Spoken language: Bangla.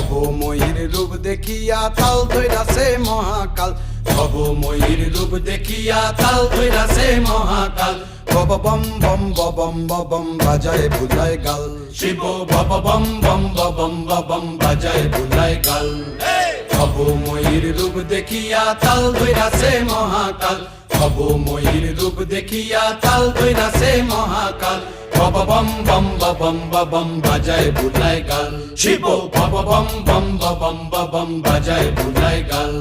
ভবময়ীর রূপ দেখিয়া তাল ধইরাছে মহাকাল, ভবময়ীর রূপ দেখিয়া তাল ধইরাছে মহাকাল। বব বম বম বম বম বাজায় বুলায় গাল, শিব বব বম বম বম বম বাজায় বুলায় গাল। ভবময়ীর রূপ দেখিয়া তাল ধইরাছে মহাকাল, ভবময়ীর রূপ দেখিয়া তাল ধইরাছে মহাকাল। বব বম বম বম বাজায় বুলায় গাল, শিব বব বম বম বম বাজায় বুলায় গাল।